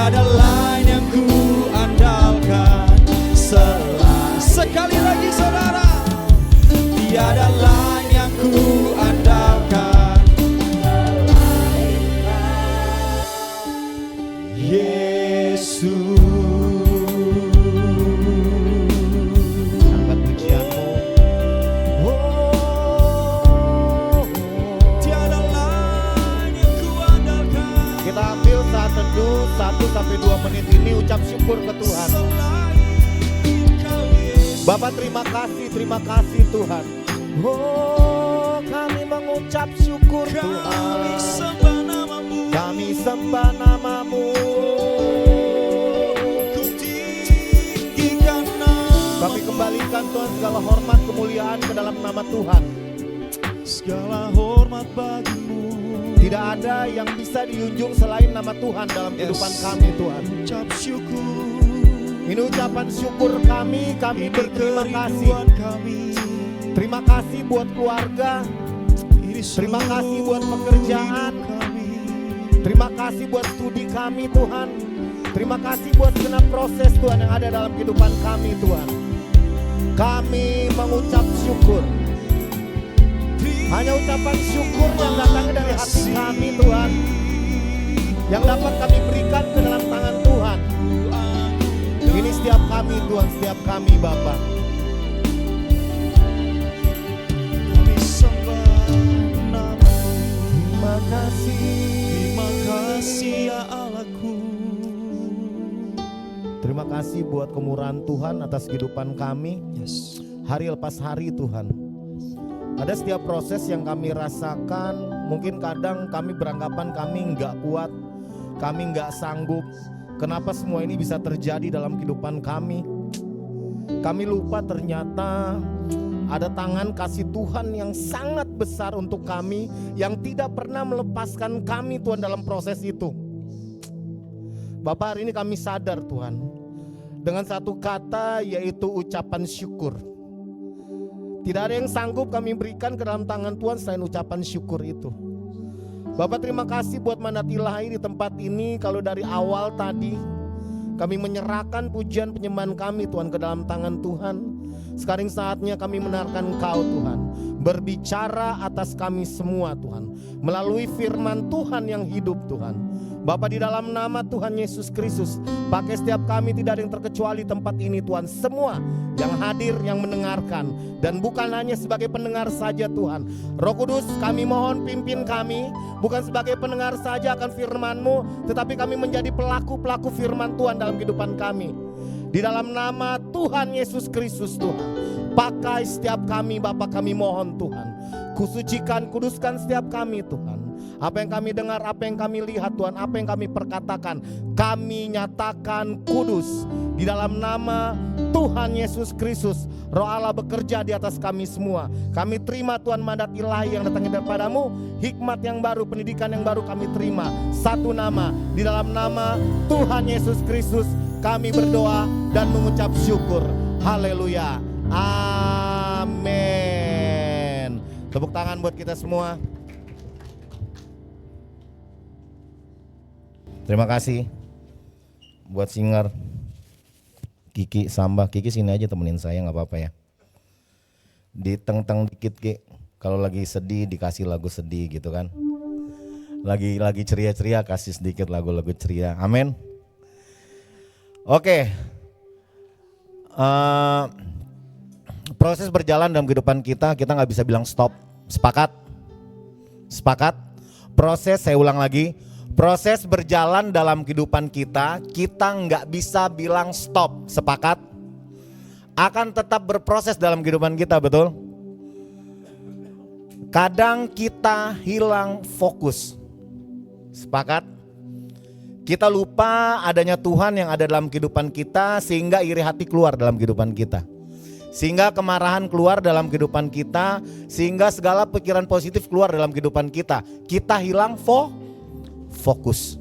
Tiada lain yang ku andalkan selain. Sekali lagi saudara. Tiada lain yang ku andalkan Yesus. Angkat pujianmu. Tiada lain yang ku andalkan. Kita ambil saat teduh 1-2 menit ini, ucap syukur ke Tuhan. Bapak terima kasih Tuhan. Oh, kami mengucap syukur Tuhan. Kami sembah namamu. Kami sembah namamu. Ku tinggikan namamu. Kami kembalikan Tuhan segala hormat kemuliaan ke dalam nama Tuhan. Segala hormat bagimu. Tidak ada yang bisa dijunjung selain nama Tuhan dalam kehidupan kami Tuhan. Ucap syukur. Ini ucapan syukur kami Ini berterima kasih. kerinduan kami. Terima kasih buat keluarga. Ini Terima kasih buat seluruh pekerjaan. hidup kami. Terima kasih buat studi kami Tuhan. Terima kasih buat segenap proses Tuhan yang ada dalam kehidupan kami Tuhan. Kami mengucap syukur. Hanya ucapan syukur yang datang dari hati kami Tuhan, yang dapat kami berikan ke dalam tangan Tuhan. Ini setiap kami Tuhan, setiap kami Bapa. Kami sembah namamu. Terima kasih. Terima kasih ya Allahku. Terima kasih buat kemurahan Tuhan atas kehidupan kami. Yes. Hari lepas hari Tuhan. Ada setiap proses yang kami rasakan, mungkin kadang kami beranggapan kami nggak kuat, kami nggak sanggup. Kenapa semua ini bisa terjadi dalam kehidupan kami? Kami lupa ternyata ada tangan kasih Tuhan yang sangat besar untuk kami, yang tidak pernah melepaskan kami Tuhan dalam proses itu. Bapak, hari ini kami sadar Tuhan, dengan satu kata yaitu ucapan syukur. Tidak ada yang sanggup kami berikan ke dalam tangan Tuhan selain ucapan syukur itu. Bapak, terima kasih buat mandat ilahi di tempat ini. Kalau dari awal tadi kami menyerahkan pujian penyembahan kami Tuhan ke dalam tangan Tuhan. Sekarang saatnya kami mendengarkan Engkau Tuhan berbicara atas kami semua Tuhan, melalui firman Tuhan yang hidup Tuhan. Bapa, di dalam nama Tuhan Yesus Kristus, pakai setiap kami, tidak ada yang terkecuali tempat ini Tuhan. Semua yang hadir, yang mendengarkan, dan bukan hanya sebagai pendengar saja Tuhan. Roh Kudus, kami mohon pimpin kami, bukan sebagai pendengar saja akan firman-Mu, tetapi kami menjadi pelaku-pelaku firman Tuhan dalam kehidupan kami. Di dalam nama Tuhan Yesus Kristus Tuhan, pakai setiap kami Bapa, kami mohon Tuhan. Kusucikan, kuduskan setiap kami Tuhan. Apa yang kami dengar, apa yang kami lihat Tuhan, apa yang kami perkatakan, kami nyatakan kudus. Di dalam nama Tuhan Yesus Kristus, Roh Allah bekerja di atas kami semua. Kami terima Tuhan mandat ilahi yang datangnya daripada-Mu, hikmat yang baru, pendidikan yang baru kami terima. Satu nama, di dalam nama Tuhan Yesus Kristus kami berdoa dan mengucap syukur. Haleluya. Amin. Tepuk tangan buat kita semua. Terima kasih buat singer Kiki Sambah. Kiki sini aja temenin saya, nggak apa-apa ya. Diteng-teng dikit Ki. Kalau lagi sedih dikasih lagu sedih gitu kan. Lagi ceria-ceria kasih sedikit lagu-lagu ceria. Amin. Oke. Proses berjalan dalam kehidupan kita nggak bisa bilang stop. Sepakat? Sepakat? Proses, saya ulang lagi. Proses berjalan dalam kehidupan kita nggak bisa bilang stop. Sepakat? Akan tetap berproses dalam kehidupan kita, betul? Kadang kita hilang fokus. Sepakat? Kita lupa adanya Tuhan yang ada dalam kehidupan kita, sehingga iri hati keluar dalam kehidupan kita, sehingga kemarahan keluar dalam kehidupan kita, sehingga segala pikiran positif keluar dalam kehidupan kita. Kita hilang fokus.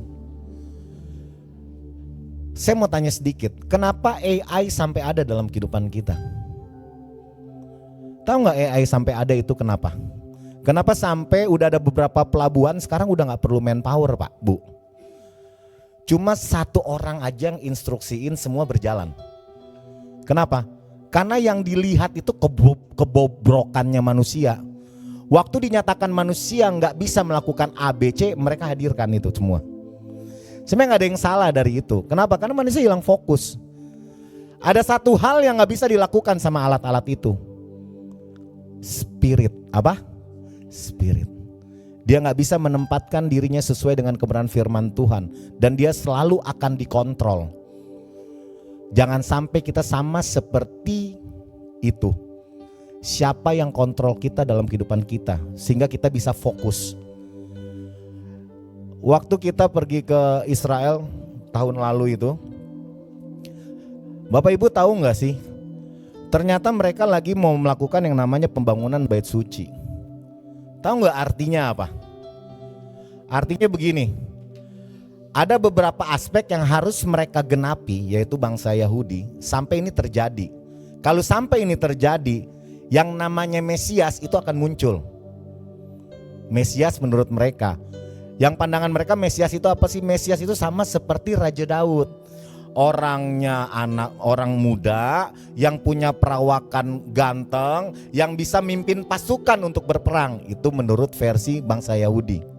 Saya mau tanya sedikit, kenapa AI sampai ada dalam kehidupan kita? Tahu nggak AI sampai ada itu kenapa? Kenapa sampai udah ada beberapa pelabuhan sekarang udah nggak perlu manpower Pak, Bu? Cuma satu orang aja yang instruksiin semua berjalan. Kenapa? Karena yang dilihat itu kebobrokannya manusia. Waktu dinyatakan manusia nggak bisa melakukan ABC, mereka hadirkan itu semua. Sebenarnya nggak ada yang salah dari itu. Kenapa? Karena manusia hilang fokus. Ada satu hal yang nggak bisa dilakukan sama alat-alat itu. Spirit. Apa? Spirit. Dia nggak bisa menempatkan dirinya sesuai dengan kebenaran firman Tuhan. Dan dia selalu akan dikontrol. Jangan sampai kita sama seperti itu. Siapa yang kontrol kita dalam kehidupan kita sehingga kita bisa fokus. Waktu kita pergi ke Israel tahun lalu itu, Bapak Ibu tahu nggak sih? Ternyata mereka lagi mau melakukan yang namanya pembangunan bait suci. Tahu nggak artinya apa? Artinya begini. Ada beberapa aspek yang harus mereka genapi, yaitu bangsa Yahudi, sampai ini terjadi. Kalau sampai ini terjadi, yang namanya Mesias itu akan muncul. Mesias menurut mereka. Yang pandangan mereka Mesias itu apa sih? Mesias itu sama seperti Raja Daud. Orangnya anak orang muda yang punya perawakan ganteng, yang bisa mimpin pasukan untuk berperang. Itu menurut versi bangsa Yahudi.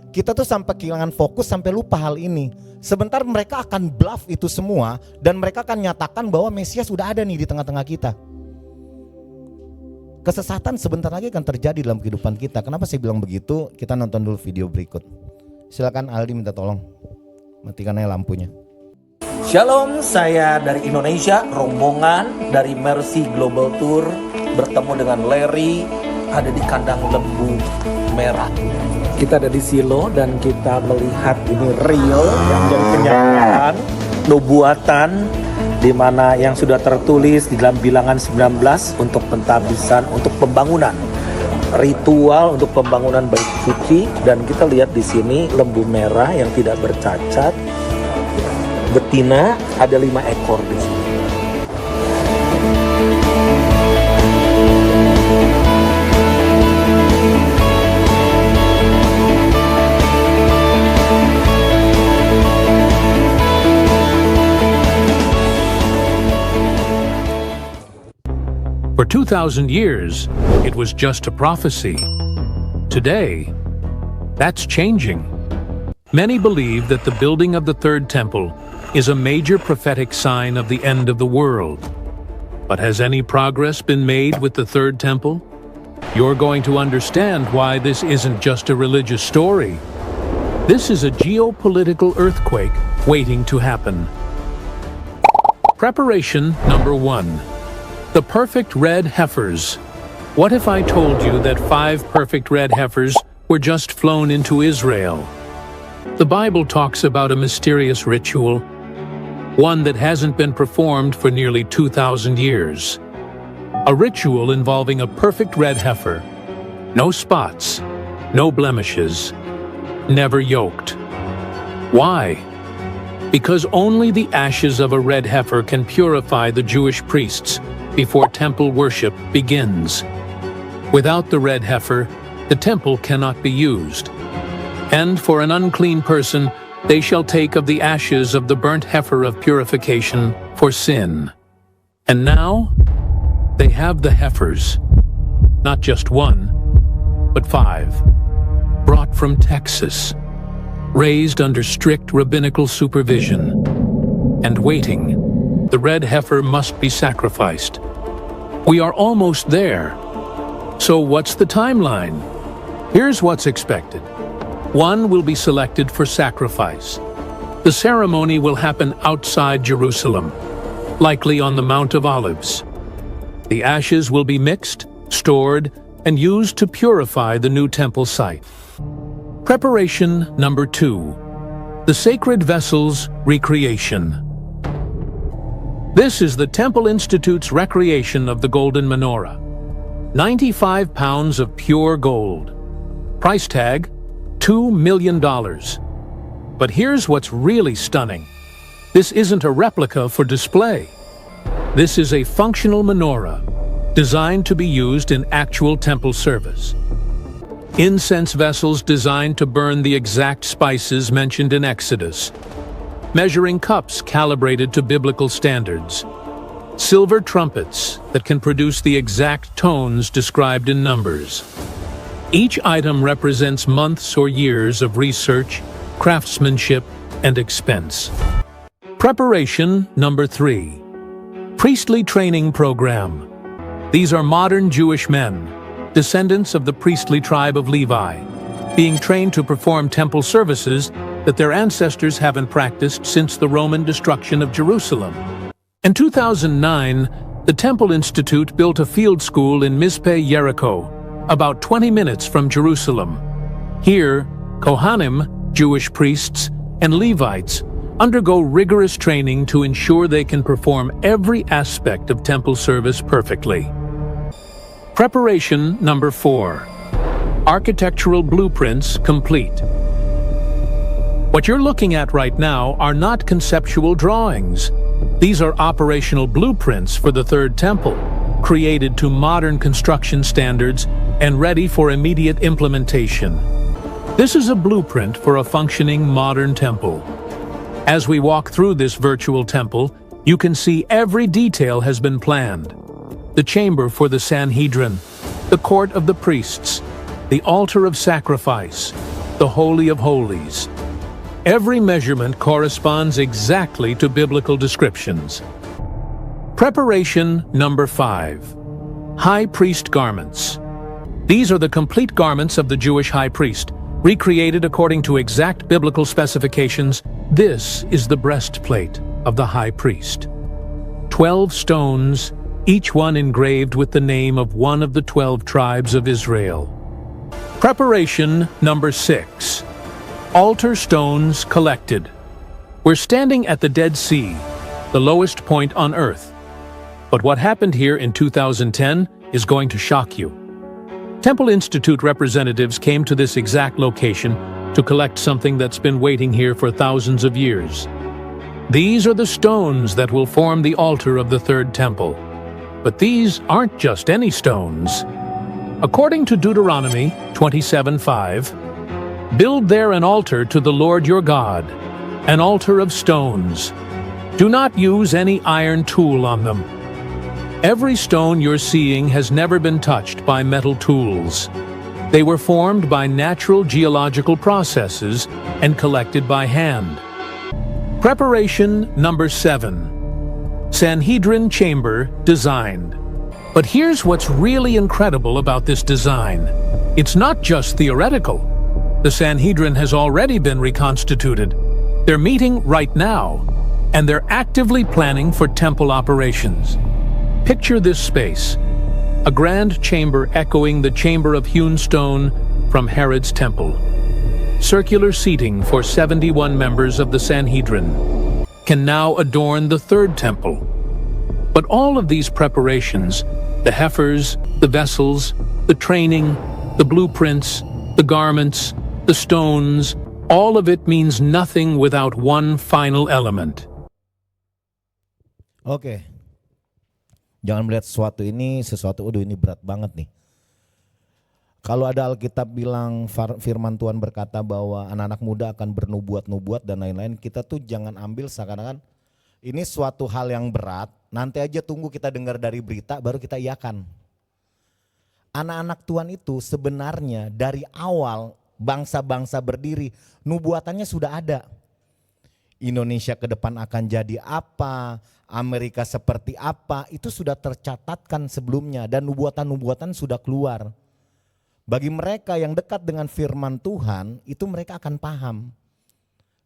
Kita tuh sampai kehilangan fokus, sampai lupa hal ini. Sebentar mereka akan bluff itu semua dan mereka akan nyatakan bahwa Mesias sudah ada nih di tengah-tengah kita. Kesesatan sebentar lagi akan terjadi dalam kehidupan kita. Kenapa saya bilang begitu? Kita nonton dulu video berikut. Silakan Aldi, minta tolong matikan aja lampunya. Shalom, saya dari Indonesia, rombongan dari Mercy Global Tour bertemu dengan Larry, ada di kandang lembu merah. Kita ada di Silo dan kita melihat ini real yang jadi kenyataan, nubuatan di mana yang sudah tertulis di dalam Bilangan 19 untuk pentabisan, untuk pembangunan, ritual untuk pembangunan bait suci. Dan kita lihat di sini lembu merah yang tidak bercacat, betina, ada 5 ekor di sini. For 2,000 years, it was just a prophecy. Today, that's changing. Many believe that the building of the Third Temple is a major prophetic sign of the end of the world. But has any progress been made with the Third Temple? You're going to understand why this isn't just a religious story. This is a geopolitical earthquake waiting to happen. Preparation number 1. The perfect red heifers. What if I told you that 5 perfect red heifers were just flown into Israel? The Bible talks about a mysterious ritual, one that hasn't been performed for nearly 2,000 years. A ritual involving a perfect red heifer. No spots, no blemishes, never yoked. Why? Because only the ashes of a red heifer can purify the Jewish priests before temple worship begins. Without the red heifer, the temple cannot be used. And for an unclean person, they shall take of the ashes of the burnt heifer of purification for sin. And now, they have the heifers, not just 1, but 5, brought from Texas, raised under strict rabbinical supervision, and waiting. The red heifer must be sacrificed. We are almost there. So what's the timeline? Here's what's expected. 1 will be selected for sacrifice. The ceremony will happen outside Jerusalem, likely on the Mount of Olives. The ashes will be mixed, stored, and used to purify the new temple site. Preparation number 2. The sacred vessels recreation. This is the Temple Institute's recreation of the golden menorah. 95 pounds of pure gold. Price tag, $2 million. But here's what's really stunning. This isn't a replica for display. This is a functional menorah, designed to be used in actual temple service. incense vessels designed to burn the exact spices mentioned in Exodus, measuring cups calibrated to biblical standards, silver trumpets that can produce the exact tones described in Numbers. Each item represents months or years of research, craftsmanship, and expense. Preparation number 3. Priestly Training Program. These are modern Jewish men, descendants of the priestly tribe of Levi, being trained to perform temple services that their ancestors haven't practiced since the Roman destruction of Jerusalem. In 2009, the Temple Institute built a field school in Mizpeh, Jericho, about 20 minutes from Jerusalem. Here, Kohanim, Jewish priests, and Levites undergo rigorous training to ensure they can perform every aspect of temple service perfectly. Preparation number 4. Architectural blueprints complete. What you're looking at right now are not conceptual drawings. These are operational blueprints for the Third Temple, created to modern construction standards and ready for immediate implementation. This is a blueprint for a functioning modern temple. As we walk through this virtual temple, you can see every detail has been planned. The chamber for the Sanhedrin, the court of the priests, the altar of sacrifice, the Holy of Holies. Every measurement corresponds exactly to biblical descriptions. Preparation number 5. High priest garments. These are the complete garments of the Jewish high priest, recreated according to exact biblical specifications. This is the breastplate of the high priest. 12 stones, each one engraved with the name of one of the 12 tribes of Israel. Preparation number 6. Altar stones collected. We're standing at the Dead Sea, the lowest point on Earth. But what happened here in 2010 is going to shock you. Temple Institute representatives came to this exact location to collect something that's been waiting here for thousands of years. These are the stones that will form the altar of the Third Temple. But these aren't just any stones. According to Deuteronomy 27:5, build there an altar to the Lord your God, an altar of stones. Do not use any iron tool on them. Every stone you're seeing has never been touched by metal tools. They were formed by natural geological processes and collected by hand. Preparation number 7. Sanhedrin chamber designed. But here's what's really incredible about this design. It's not just theoretical. The Sanhedrin has already been reconstituted. They're meeting right now, and they're actively planning for temple operations. Picture this space, a grand chamber echoing the chamber of hewn stone from Herod's temple. Circular seating for 71 members of the Sanhedrin can now adorn the Third Temple. But all of these preparations, the heifers, the vessels, the training, the blueprints, the garments, the stones, all of it means nothing without one final element. Oke. Jangan melihat sesuatu, ini berat banget nih. Kalau ada Alkitab bilang firman Tuhan berkata bahwa anak-anak muda akan bernubuat-nubuat dan lain-lain, kita tuh jangan ambil seakan-akan ini suatu hal yang berat, nanti aja tunggu kita dengar dari berita baru kita iakan. Anak-anak Tuhan itu sebenarnya dari awal bangsa-bangsa berdiri, nubuatannya sudah ada. Indonesia ke depan akan jadi apa, Amerika seperti apa, itu sudah tercatatkan sebelumnya dan nubuatan-nubuatan sudah keluar. Bagi mereka yang dekat dengan firman Tuhan, itu mereka akan paham.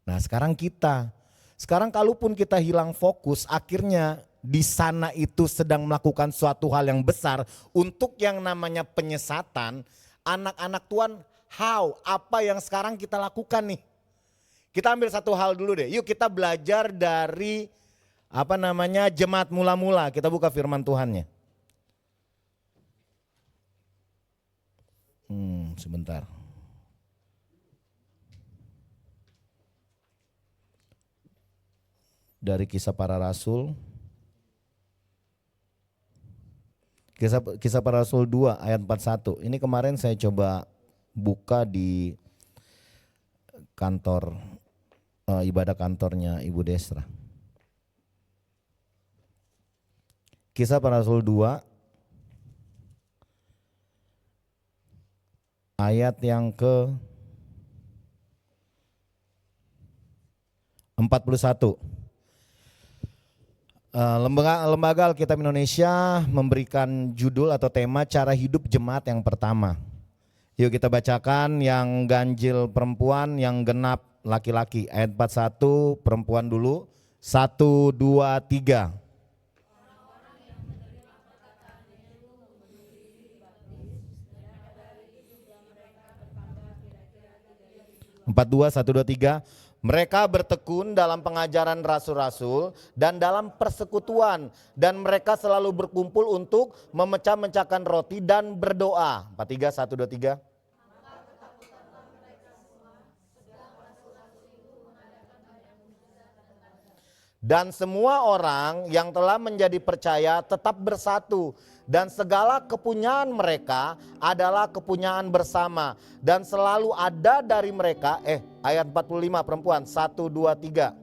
Nah sekarang kalaupun kita hilang fokus, akhirnya di sana itu sedang melakukan suatu hal yang besar untuk yang namanya penyesatan, anak-anak Tuhan, apa yang sekarang kita lakukan nih? Kita ambil satu hal dulu deh, yuk kita belajar dari jemaat mula-mula, kita buka firman Tuhannya. Sebentar. Dari Kisah Para Rasul. Kisah Para Rasul 2 ayat 41. Ini kemarin saya coba buka di kantor ibadah kantornya Ibu Desra. Kisah Para Rasul 2 ayat yang ke 41. Lembaga Alkitab Indonesia memberikan judul atau tema cara hidup jemaat yang pertama. Yuk kita bacakan yang ganjil perempuan, yang genap laki-laki. Ayat 41 perempuan dulu. 1, 2, 3. Empat dua, 1, 2, 3. Mereka bertekun dalam pengajaran rasul-rasul dan dalam persekutuan, dan mereka selalu berkumpul untuk memecah-mecahkan roti dan berdoa. 43, 1, 2, 3. Dan semua orang yang telah menjadi percaya tetap bersatu, dan segala kepunyaan mereka adalah kepunyaan bersama, dan selalu ada dari mereka, ayat 45 perempuan, 1, 2, 3.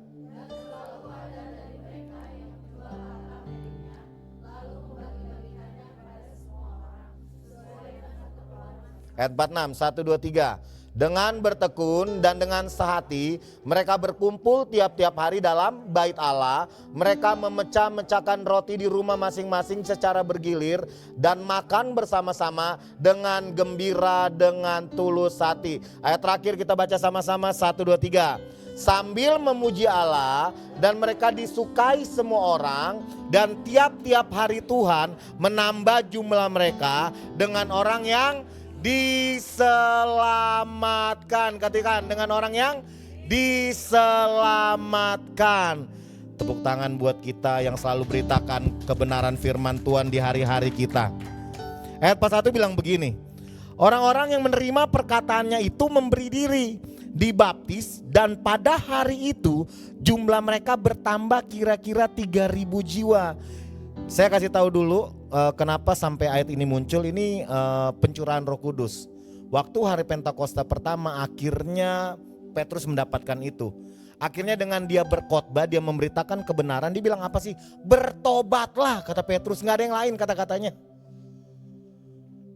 Ayat 46, 1, 2, 3. Dengan bertekun dan dengan sehati mereka berkumpul tiap-tiap hari dalam bait Allah. Mereka memecah-mecahkan roti di rumah masing-masing secara bergilir dan makan bersama-sama dengan gembira, dengan tulus hati. Ayat terakhir kita baca sama-sama, 1, 2, 3. Sambil memuji Allah, dan mereka disukai semua orang, dan tiap-tiap hari Tuhan menambah jumlah mereka dengan orang yang diselamatkan. Katakan, dengan orang yang diselamatkan. Tepuk tangan buat kita yang selalu beritakan kebenaran firman Tuhan di hari-hari kita. Ayat 41 bilang begini, orang-orang yang menerima perkataannya itu memberi diri, dibaptis, dan pada hari itu jumlah mereka bertambah kira-kira 3.000 jiwa. Saya kasih tahu dulu kenapa sampai ayat ini muncul. Ini pencurahan Roh Kudus. Waktu hari Pentakosta pertama akhirnya Petrus mendapatkan itu. Akhirnya dengan dia berkhotbah, dia memberitakan kebenaran. Dia bilang apa sih? Bertobatlah, kata Petrus. Gak ada yang lain kata-katanya.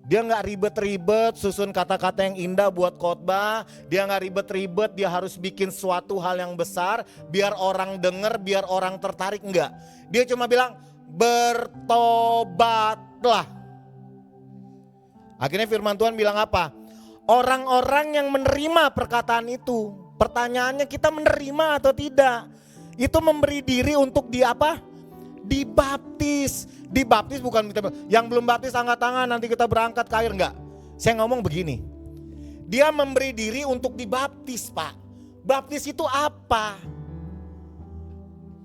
Dia gak ribet-ribet susun kata-kata yang indah buat khotbah. Dia gak ribet-ribet, dia harus bikin suatu hal yang besar biar orang denger, biar orang tertarik. Enggak. Dia cuma bilang bertobatlah. Akhirnya firman Tuhan bilang apa? Orang-orang yang menerima perkataan itu. Pertanyaannya, kita menerima atau tidak? Itu memberi diri untuk di apa? Dibaptis. Dibaptis bukan yang belum baptis angkat tangan nanti kita berangkat ke air, enggak. Saya ngomong begini. Dia memberi diri untuk dibaptis, Pak. Baptis itu apa?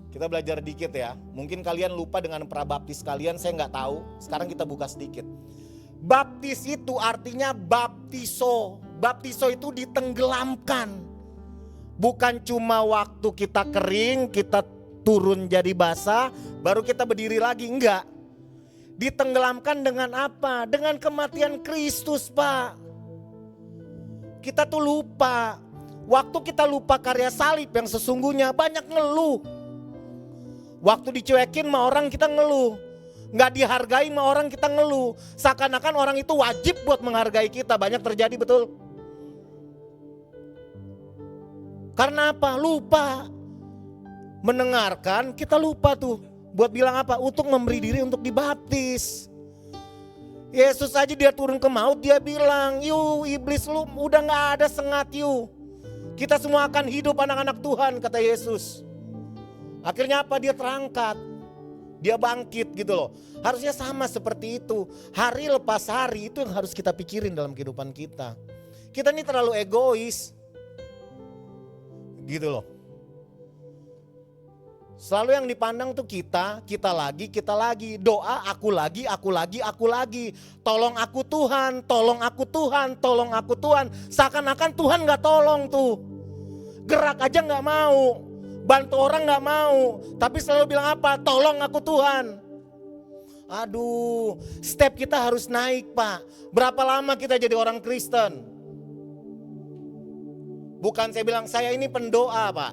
Kita belajar dikit ya. Mungkin kalian lupa dengan prabaptis kalian, saya nggak tahu. Sekarang kita buka sedikit. Baptis itu artinya baptiso. Baptiso itu ditenggelamkan. Bukan cuma waktu kita kering, kita turun jadi basah, baru kita berdiri lagi. Enggak. Ditenggelamkan dengan apa? Dengan kematian Kristus, Pak. Kita tuh lupa. Waktu kita lupa karya salib yang sesungguhnya, banyak ngeluh. Waktu dicuekin sama orang kita ngeluh. Gak dihargai sama orang kita ngeluh. Seakan-akan orang itu wajib buat menghargai kita. Banyak terjadi, betul. Karena apa? Lupa. Mendengarkan, kita lupa tuh. Buat bilang apa? Untuk memberi diri untuk dibaptis. Yesus aja dia turun ke maut, dia bilang, "Yu iblis lu udah gak ada sengat yu. Kita semua akan hidup anak-anak Tuhan," kata Yesus. Akhirnya apa? Dia terangkat. Dia bangkit gitu loh. Harusnya sama seperti itu. Hari lepas hari itu yang harus kita pikirin dalam kehidupan kita. Kita ini terlalu egois. Gitu loh. Selalu yang dipandang tuh kita lagi. Doa aku lagi. Tolong aku Tuhan, tolong aku Tuhan, tolong aku Tuhan. Seakan-akan Tuhan gak tolong tuh. Gerak aja gak mau. Bantu orang gak mau, tapi selalu bilang apa? Tolong aku Tuhan. Aduh, step kita harus naik, Pak. Berapa lama kita jadi orang Kristen? Bukan saya bilang saya ini pendoa Pak.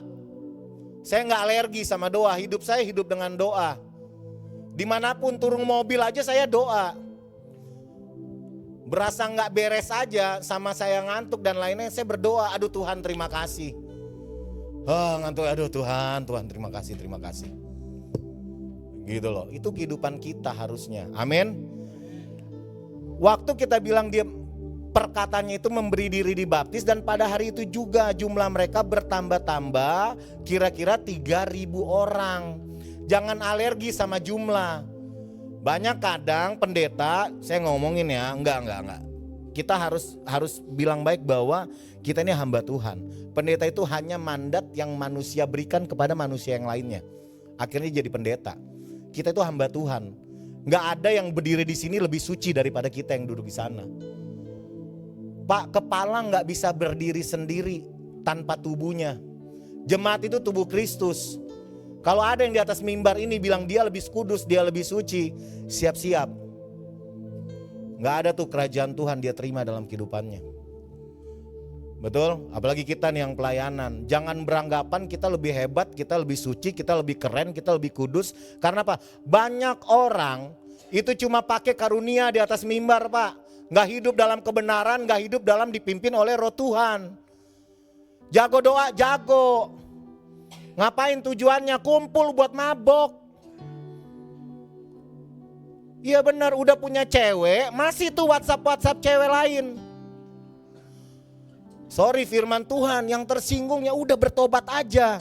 Saya nggak alergi sama doa, hidup saya hidup dengan doa. Dimanapun turun mobil aja saya doa. Berasa nggak beres aja sama saya ngantuk dan lainnya saya berdoa, aduh Tuhan terima kasih. Ngantuk, aduh Tuhan terima kasih. Gitu loh, itu kehidupan kita harusnya, amin. Waktu kita bilang dia perkataannya itu memberi diri dibaptis dan pada hari itu juga jumlah mereka bertambah-tambah kira-kira 3.000 orang. Jangan alergi sama jumlah. Banyak kadang pendeta, saya ngomongin ya, enggak. Kita harus bilang baik bahwa kita ini hamba Tuhan. Pendeta itu hanya mandat yang manusia berikan kepada manusia yang lainnya. Akhirnya jadi pendeta. Kita itu hamba Tuhan. Enggak ada yang berdiri di sini lebih suci daripada kita yang duduk di sana. Pak, kepala enggak bisa berdiri sendiri tanpa tubuhnya. Jemaat itu tubuh Kristus. Kalau ada yang di atas mimbar ini bilang dia lebih kudus, dia lebih suci, siap-siap. Gak ada tuh kerajaan Tuhan dia terima dalam kehidupannya. Betul? Apalagi kita nih yang pelayanan. Jangan beranggapan kita lebih hebat, kita lebih suci, kita lebih keren, kita lebih kudus. Karena apa? Banyak orang itu cuma pakai karunia di atas mimbar Pak. Gak hidup dalam kebenaran, gak hidup dalam dipimpin oleh roh Tuhan. Jago doa, jago. Ngapain tujuannya? Kumpul buat mabok. Iya benar, udah punya cewek, masih tuh WhatsApp cewek lain. Sorry firman Tuhan, yang tersinggung ya udah bertobat aja.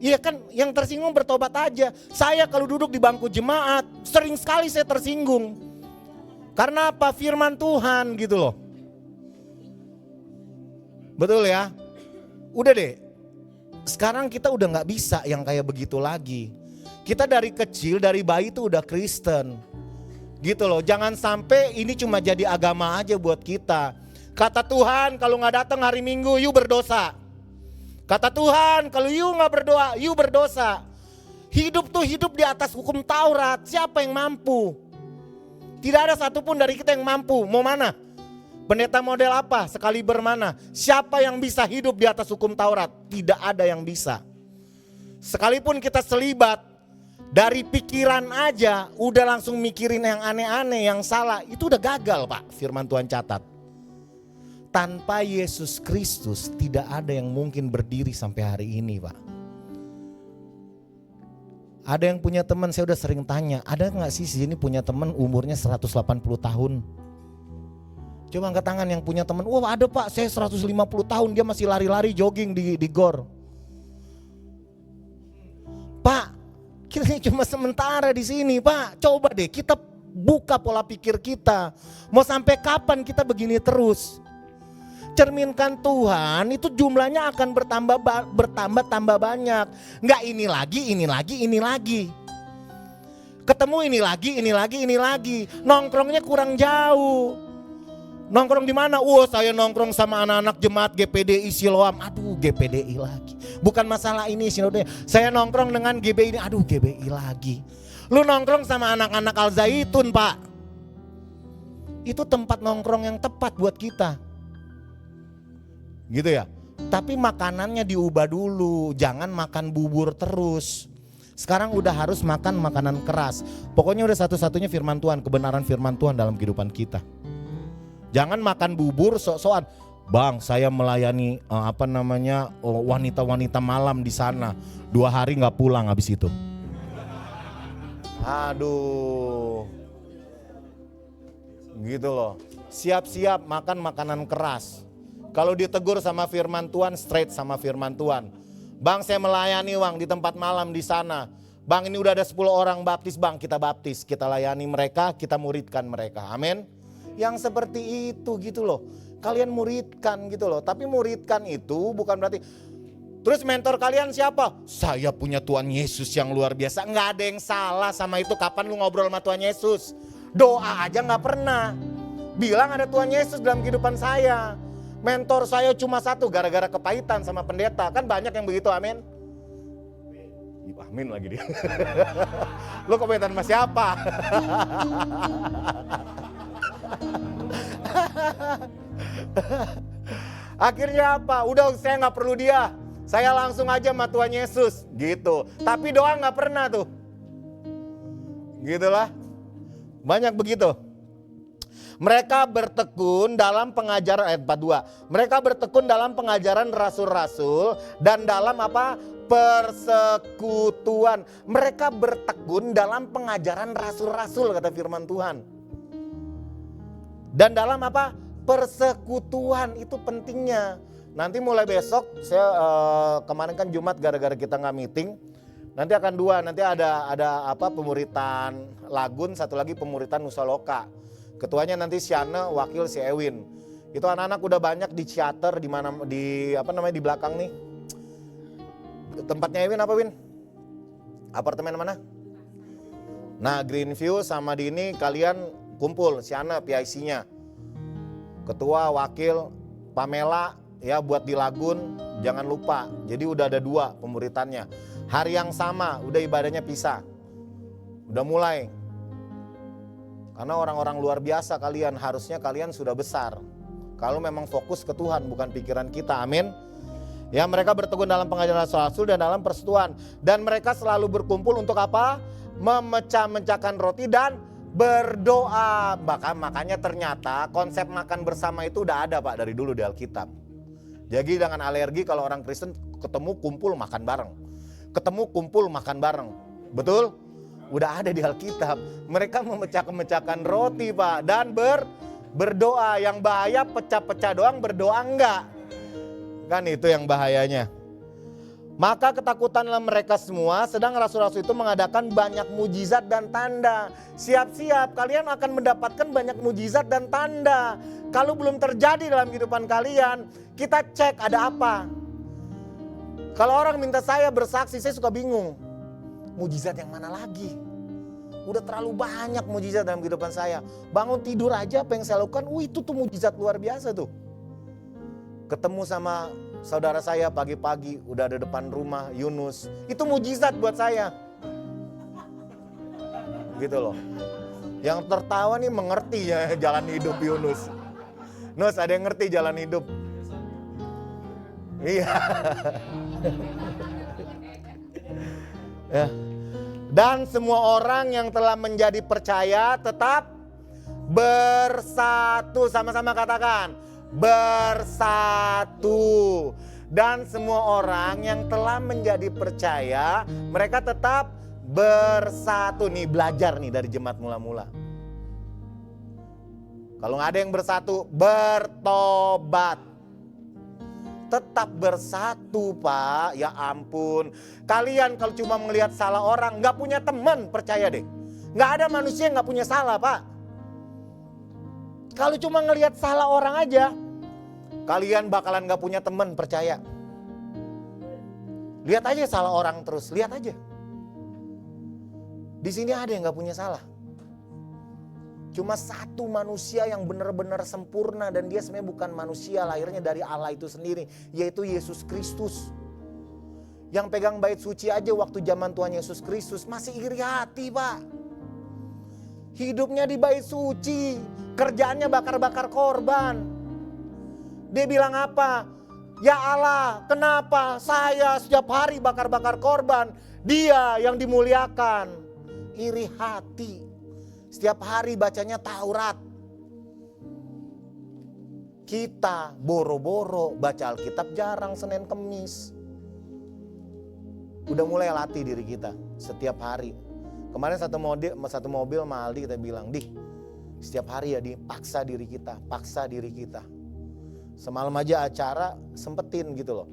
Iya kan, yang tersinggung bertobat aja. Saya kalau duduk di bangku jemaat, sering sekali saya tersinggung. Karena apa? Firman Tuhan gitu loh. Betul ya? Udah deh. Sekarang kita udah gak bisa yang kayak begitu lagi. Kita dari kecil, dari bayi itu udah Kristen. Gitu loh, jangan sampai ini cuma jadi agama aja buat kita. Kata Tuhan kalau gak datang hari Minggu, you berdosa. Kata Tuhan kalau you gak berdoa, you berdosa. Hidup tuh hidup di atas hukum Taurat, siapa yang mampu? Tidak ada satupun dari kita yang mampu, mau mana? Pendeta model apa? Sekali bermana? Siapa yang bisa hidup di atas hukum Taurat? Tidak ada yang bisa. Sekalipun kita selibat, dari pikiran aja udah langsung mikirin yang aneh-aneh, yang salah. Itu udah gagal Pak, firman Tuhan catat. Tanpa Yesus Kristus tidak ada yang mungkin berdiri sampai hari ini Pak. Ada yang punya teman, saya udah sering tanya, ada gak sih sini punya teman umurnya 180 tahun? Coba angkat tangan yang punya teman. Wah ada Pak, saya 150 tahun dia masih lari-lari jogging di gor. Pak, kita ini cuma sementara di sini Pak. Coba deh kita buka pola pikir kita. Mau sampai kapan kita begini terus? Cerminkan Tuhan, itu jumlahnya akan bertambah banyak. Enggak ini lagi. Ketemu ini lagi. Nongkrongnya kurang jauh. Nongkrong di mana? Saya nongkrong sama anak-anak jemaat GPDI Siloam. Aduh, GPDI lagi. Bukan masalah ini Sinode. Saya nongkrong dengan GBI ini. Aduh, GBI lagi. Lu nongkrong sama anak-anak Al Zaitun, Pak. Itu tempat nongkrong yang tepat buat kita. Gitu ya. Tapi makanannya diubah dulu. Jangan makan bubur terus. Sekarang udah harus makan makanan keras. Pokoknya udah satu-satunya firman Tuhan, kebenaran firman Tuhan dalam kehidupan kita. Jangan makan bubur sok-sokan. Bang, saya melayani wanita-wanita malam di sana. 2 hari nggak pulang habis itu. Aduh. Gitu loh. Siap-siap makan makanan keras. Kalau ditegur sama firman Tuhan, straight sama firman Tuhan. Bang, saya melayani Bang di tempat malam di sana. Bang, ini udah ada 10 orang baptis Bang, kita baptis. Kita layani mereka, kita muridkan mereka. Amin. Yang seperti itu gitu loh. Kalian muridkan gitu loh. Tapi muridkan itu bukan berarti terus mentor kalian siapa? Saya punya Tuhan Yesus yang luar biasa. Nggak ada yang salah sama itu. Kapan lu ngobrol sama Tuhan Yesus? Doa aja nggak pernah. Bilang ada Tuhan Yesus dalam kehidupan saya. Mentor saya cuma satu gara-gara kepahitan sama pendeta. Kan banyak yang begitu, amin. Amin lagi dia. Lu kepahitan sama siapa? Akhirnya apa? Udah saya nggak perlu dia. Saya langsung aja sama Tuhan Yesus gitu. Tapi doa nggak pernah tuh. Gitulah. Banyak begitu. Mereka bertekun dalam pengajaran ayat 42. Mereka bertekun dalam pengajaran rasul-rasul dan dalam apa? Persekutuan. Mereka bertekun dalam pengajaran rasul-rasul kata firman Tuhan. Dan dalam apa? Persekutuan, itu pentingnya. Nanti mulai besok saya kemarin kan Jumat gara-gara kita nggak meeting. Nanti akan dua, nanti ada apa pemuritan Lagun, satu lagi pemuritan Nusa Loka. Ketuanya nanti Siana, wakil si Ewin. Itu anak-anak udah banyak di theater di mana di apa namanya di belakang nih. Tempatnya Ewin apa Win? Apartemen mana? Nah, Greenview sama di ini kalian kumpul Siana PIC-nya. Ketua, wakil, Pamela ya buat di Lagun, jangan lupa. Jadi udah ada 2 pemuritannya. Hari yang sama, udah ibadahnya pisah. Udah mulai. Karena orang-orang luar biasa kalian, harusnya kalian sudah besar. Kalau memang fokus ke Tuhan, bukan pikiran kita, amin. Ya, mereka bertekun dalam pengajaran rasul dan dalam persekutuan. Dan mereka selalu berkumpul untuk apa? Memecah-mecahkan roti dan berdoa. Makanya ternyata konsep makan bersama itu udah ada Pak dari dulu di Alkitab. Jadi jangan alergi kalau orang Kristen ketemu kumpul makan bareng. Ketemu kumpul makan bareng. Betul? Udah ada di Alkitab. Mereka memecah-mecahkan roti Pak. Dan berdoa. Yang bahaya pecah-pecah doang, berdoa enggak. Kan itu yang bahayanya. Maka ketakutanlah mereka semua, sedang rasul-rasul itu mengadakan banyak mujizat dan tanda. Siap-siap, kalian akan mendapatkan banyak mujizat dan tanda. Kalau belum terjadi dalam kehidupan kalian, kita cek ada apa. Kalau orang minta saya bersaksi, saya suka bingung. Mujizat yang mana lagi? Udah terlalu banyak mujizat dalam kehidupan saya. Bangun tidur aja apa yang saya lakukan, itu tuh mujizat luar biasa tuh. Ketemu sama saudara saya pagi-pagi udah ada depan rumah Yunus. Itu mujizat buat saya. Gitu loh. Yang tertawa nih mengerti ya jalan hidup Yunus. Nus, ada yang ngerti jalan hidup? Iya. Ya. Dan semua orang yang telah menjadi percaya tetap bersatu. Sama-sama katakan. Bersatu. Dan semua orang yang telah menjadi percaya, mereka tetap bersatu. Nih belajar nih dari jemaat mula-mula. Kalau nggak ada yang bersatu, bertobat. Tetap bersatu Pak, ya ampun. Kalian kalau cuma melihat salah orang, nggak punya teman, percaya deh. Nggak ada manusia yang nggak punya salah Pak. Kalau cuma ngelihat salah orang aja, kalian bakalan gak punya teman, percaya. Lihat aja salah orang terus, lihat aja. Di sini ada yang gak punya salah. Cuma satu manusia yang benar-benar sempurna dan dia sebenarnya bukan manusia, lahirnya dari Allah itu sendiri, yaitu Yesus Kristus. Yang pegang bait suci aja waktu zaman Tuhan Yesus Kristus masih iri hati Pak. Hidupnya di bait suci, kerjaannya bakar-bakar korban. Dia bilang apa? Ya Allah, kenapa saya setiap hari bakar-bakar korban? Dia yang dimuliakan. Iri hati. Setiap hari bacanya Taurat. Kita boro-boro baca Alkitab jarang Senin Kemis. Udah mulai latih diri kita setiap hari. Kemarin satu mobil sama Aldi kita bilang, Di, setiap hari ya paksa diri kita. Semalam aja acara sempetin gitu loh,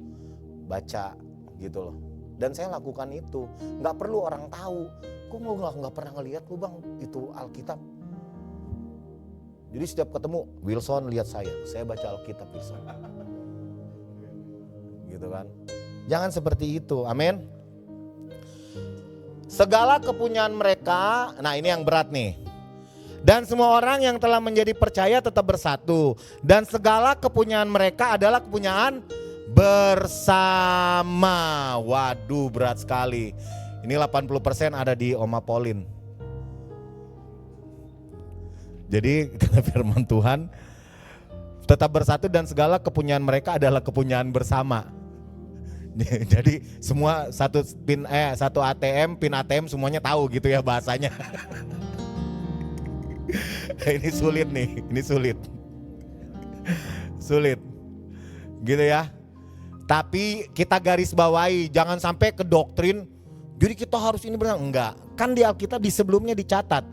baca gitu loh. Dan saya lakukan itu, nggak perlu orang tahu. Kok nggak pernah ngeliat lu bang itu Alkitab? Jadi setiap ketemu, Wilson lihat saya baca Alkitab Wilson. Gitu kan? Jangan seperti itu, amin. Segala kepunyaan mereka, nah ini yang berat nih. Dan semua orang yang telah menjadi percaya tetap bersatu. Dan segala kepunyaan mereka adalah kepunyaan bersama. Waduh berat sekali. Ini 80% ada di Oma Pauline. Jadi kata Tetap bersatu dan segala kepunyaan mereka adalah kepunyaan bersama. Jadi semua satu ATM, pin ATM semuanya tahu gitu ya bahasanya. Ini sulit nih, ini sulit. Sulit. Gitu ya. Tapi kita garis bawahi, jangan sampai ke doktrin. Jadi kita harus ini benar, enggak. Kan di Alkitab di sebelumnya dicatat.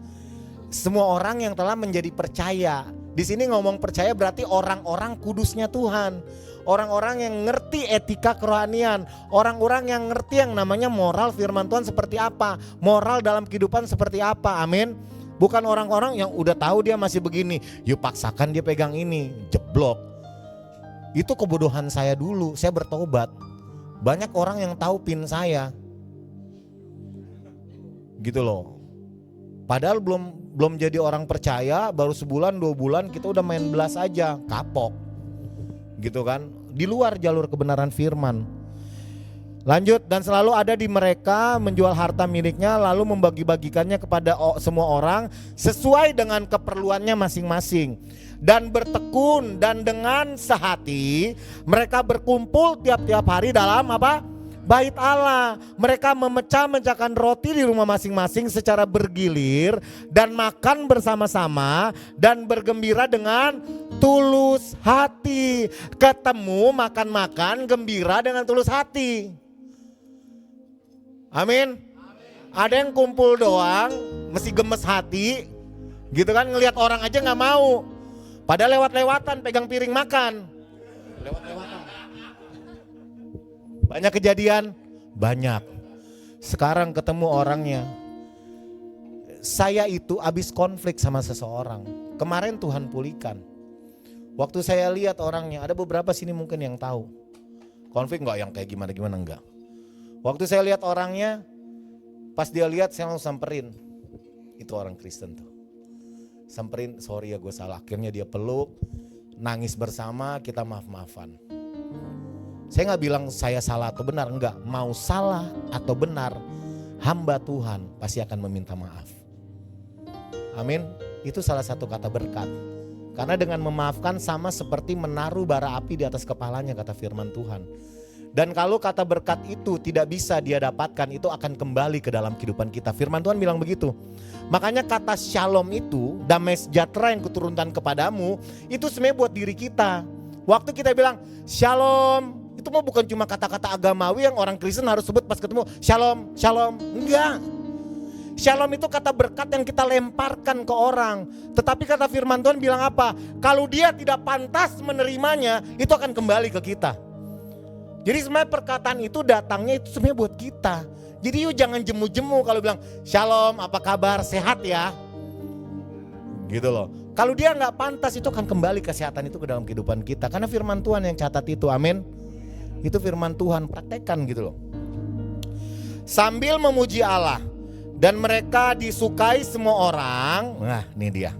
Semua orang yang telah menjadi percaya. Di sini ngomong percaya berarti orang-orang kudusnya Tuhan. Orang-orang yang ngerti etika kerohanian. Orang-orang yang ngerti yang namanya moral firman Tuhan seperti apa. Moral dalam kehidupan seperti apa, amin. Bukan orang-orang yang udah tahu dia masih begini. Yuk paksakan dia pegang ini, jeblok. Itu kebodohan saya dulu, saya bertobat. Banyak orang yang tahu pin saya. Gitu loh. Padahal belum jadi orang percaya, baru sebulan 2 bulan kita udah main belas aja, kapok. Gitu kan, di luar jalur kebenaran firman. Lanjut, dan selalu ada di mereka menjual harta miliknya lalu membagi-bagikannya kepada semua orang sesuai dengan keperluannya masing-masing. Dan bertekun dan dengan sehati mereka berkumpul tiap-tiap hari dalam apa? Bait Allah. Mereka memecah-mecahkan roti di rumah masing-masing secara bergilir dan makan bersama-sama dan bergembira dengan tulus hati. Ketemu makan-makan gembira dengan tulus hati. Amin. Ada yang kumpul doang, mesti gemes hati, gitu kan, ngelihat orang aja nggak mau. Padahal lewat-lewatan pegang piring makan. Lewat-lewatan. Banyak kejadian, banyak. Sekarang ketemu orangnya. Saya itu habis konflik sama seseorang. Kemarin Tuhan pulihkan. Waktu saya lihat orangnya, ada beberapa sini mungkin yang tahu. Konflik nggak yang kayak gimana-gimana enggak. Waktu saya lihat orangnya, pas dia lihat saya langsung samperin. Itu orang Kristen tuh. Samperin, sorry ya gue salah. Akhirnya dia peluk, nangis bersama, kita maaf-maafan. Saya gak bilang saya salah atau benar, enggak. Mau salah atau benar, hamba Tuhan pasti akan meminta maaf. Amin. Itu salah satu kata berkat. Karena dengan memaafkan sama seperti menaruh bara api di atas kepalanya, kata firman Tuhan. Dan kalau kata berkat itu tidak bisa dia dapatkan, itu akan kembali ke dalam kehidupan kita. Firman Tuhan bilang begitu. Makanya kata shalom itu, damai sejahtera yang kuturunkan kepadamu, itu sebenarnya buat diri kita. Waktu kita bilang shalom, itu mah bukan cuma kata-kata agamawi yang orang Kristen harus sebut pas ketemu shalom, shalom. Enggak. Shalom itu kata berkat yang kita lemparkan ke orang. Tetapi kata firman Tuhan bilang apa? Kalau dia tidak pantas menerimanya, itu akan kembali ke kita. Jadi sebenarnya perkataan itu datangnya itu sebenarnya buat kita. Jadi yuk jangan jemu-jemu kalau bilang shalom, apa kabar, sehat ya. Gitu loh. Kalau dia nggak pantas itu akan kembali kesehatan itu ke dalam kehidupan kita. Karena firman Tuhan yang catat itu, amin. Itu firman Tuhan, praktekkan gitu loh. Sambil memuji Allah dan mereka disukai semua orang. Nah ini dia.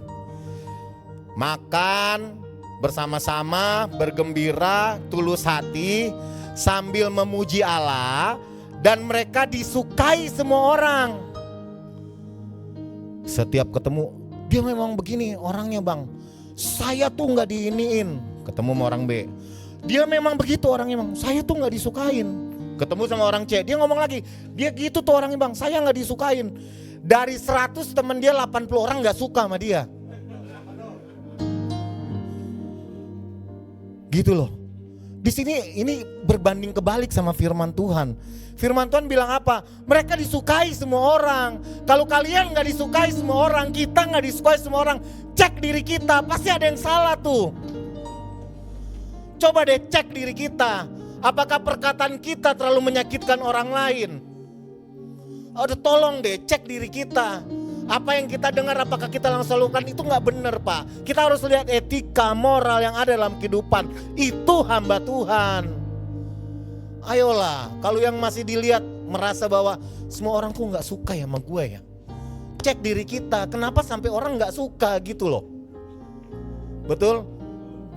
Makan bersama-sama, bergembira, tulus hati, sambil memuji Allah dan mereka disukai semua orang. Setiap ketemu, dia memang begini orangnya bang. Saya tuh gak diiniin. Ketemu sama orang B. Dia memang begitu orangnya bang. Saya tuh gak disukain. Ketemu sama orang C. Dia ngomong lagi. Dia gitu tuh orangnya bang. Saya gak disukain. Dari 100 temen dia 80 orang gak suka sama dia. Gitu loh. Di sini ini berbanding kebalik sama firman Tuhan. Firman Tuhan bilang apa? Mereka disukai semua orang. Kalau kalian gak disukai semua orang, kita gak disukai semua orang, cek diri kita, pasti ada yang salah tuh. Coba deh cek diri kita. Apakah perkataan kita terlalu menyakitkan orang lain? Udah tolong deh cek diri kita. Apa yang kita dengar apakah kita langsung lakukan itu gak benar Pak. Kita harus lihat etika moral yang ada dalam kehidupan. Itu hamba Tuhan. Ayolah, kalau yang masih dilihat merasa bahwa semua orang kok gak suka ya sama gue ya. Cek diri kita, kenapa sampai orang gak suka gitu loh. Betul?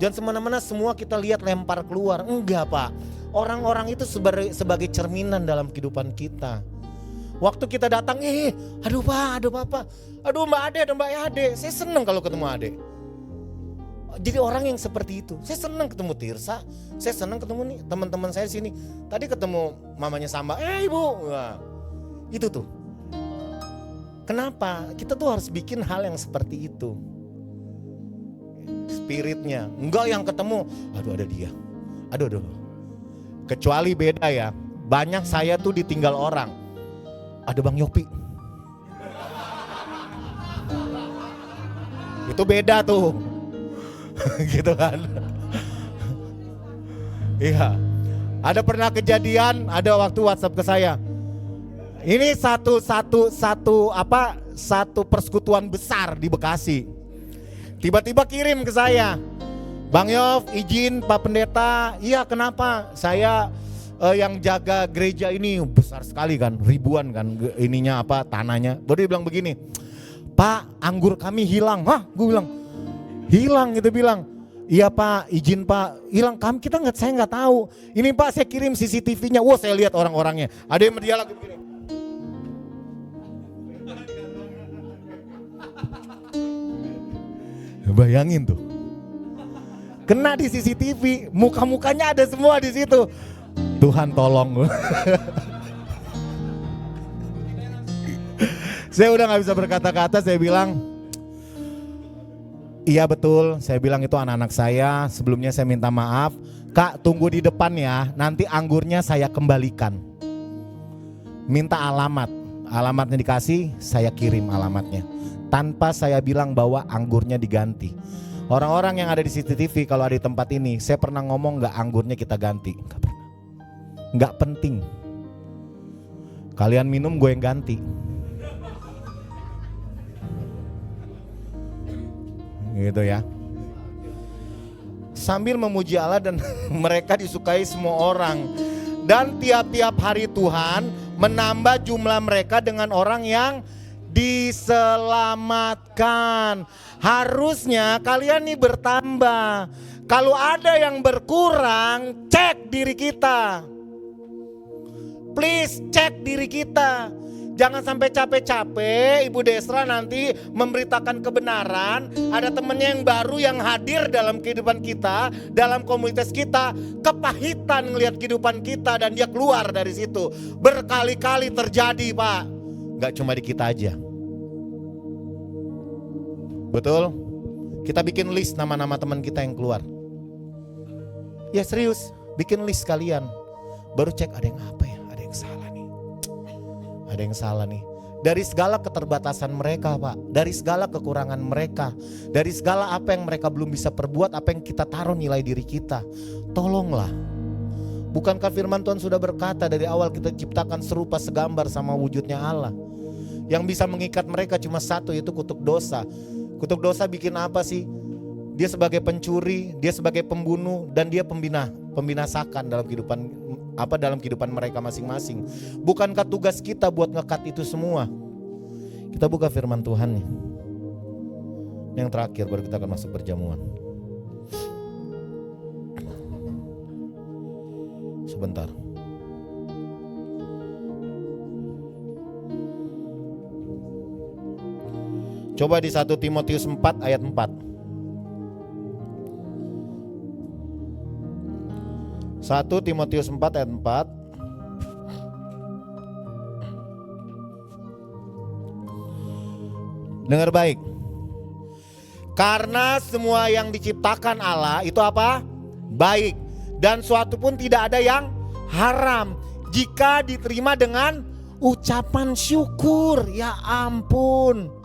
Jangan semena-mena semua kita lihat lempar keluar. Enggak Pak, orang-orang itu sebagai cerminan dalam kehidupan kita. Waktu kita datang, aduh Pak, aduh Bapak, aduh Mbak Ade, aduh Mbak Ade. Saya seneng kalau ketemu Ade. Jadi orang yang seperti itu. Saya senang ketemu Tirsa, saya senang ketemu nih teman-teman saya di sini. Tadi ketemu mamanya Samba, ibu, wah, itu tuh. Kenapa? Kita tuh harus bikin hal yang seperti itu. Spiritnya, enggak yang ketemu, aduh ada dia, aduh. Kecuali beda ya, banyak saya tuh ditinggal orang. Ada Bang Yopi. Itu beda tuh. Gitu kan. Iya. Ada pernah kejadian, ada waktu WhatsApp ke saya. Ini satu persekutuan besar di Bekasi. Tiba-tiba kirim ke saya. Bang Yov, izin Pak Pendeta. Iya, kenapa? Saya yang jaga gereja ini besar sekali kan, ribuan kan ininya tanahnya. Baru dia bilang begini, Pak, anggur kami hilang. Hah? Gue bilang, hilang gitu bilang. Iya Pak, izin Pak, hilang kita saya nggak tahu. Ini Pak saya kirim CCTV-nya. Wah saya lihat orang-orangnya. Ada yang dia lagi begini. Bayangin tuh. Kena di CCTV, muka-mukanya ada semua di situ. Tuhan tolong. Saya udah nggak bisa berkata-kata, saya bilang, iya betul, saya bilang itu anak-anak saya. Sebelumnya saya minta maaf, Kak tunggu di depan ya, nanti anggurnya saya kembalikan. Minta alamatnya dikasih, saya kirim alamatnya. Tanpa saya bilang bahwa anggurnya diganti. Orang-orang yang ada di CCTV kalau ada di tempat ini, saya pernah ngomong gak anggurnya kita ganti? Gak pernah. Gak penting. Kalian minum gue yang ganti. Gitu ya. Sambil memuji Allah dan mereka disukai semua orang. Dan tiap-tiap hari Tuhan menambah jumlah mereka dengan orang yang diselamatkan. Harusnya kalian nih bertambah. Kalau ada yang berkurang, cek diri kita. Please cek diri kita. Jangan sampai capek-capek Ibu Desra nanti memberitakan kebenaran. Ada temennya yang baru yang hadir dalam kehidupan kita, dalam komunitas kita, kepahitan ngelihat kehidupan kita dan dia keluar dari situ. Berkali-kali terjadi Pak. Gak cuma di kita aja. Betul? Kita bikin list nama-nama teman kita yang keluar. Ya serius, bikin list kalian. Baru cek ada yang apa ya, ada yang salah nih. Ada yang salah nih. Dari segala keterbatasan mereka Pak, dari segala kekurangan mereka, dari segala apa yang mereka belum bisa perbuat, apa yang kita taruh nilai diri kita. Tolonglah. Bukankah firman Tuhan sudah berkata dari awal kita ciptakan serupa segambar sama wujudnya Allah. Yang bisa mengikat mereka cuma satu, yaitu kutuk dosa. Kutuk dosa bikin apa sih? Dia sebagai pencuri, dia sebagai pembunuh, dan dia pembinasakan dalam kehidupan mereka masing-masing. Bukankah tugas kita buat ngekat itu semua? Kita buka firman Tuhan nih. Yang terakhir baru kita akan masuk perjamuan. Sebentar. Coba di 1 Timotius 4 ayat 4. 1 Timotius 4 ayat 4. Dengar baik. Karena semua yang diciptakan Allah itu apa? Baik. Dan suatu pun tidak ada yang haram jika diterima dengan ucapan syukur. Ya ampun.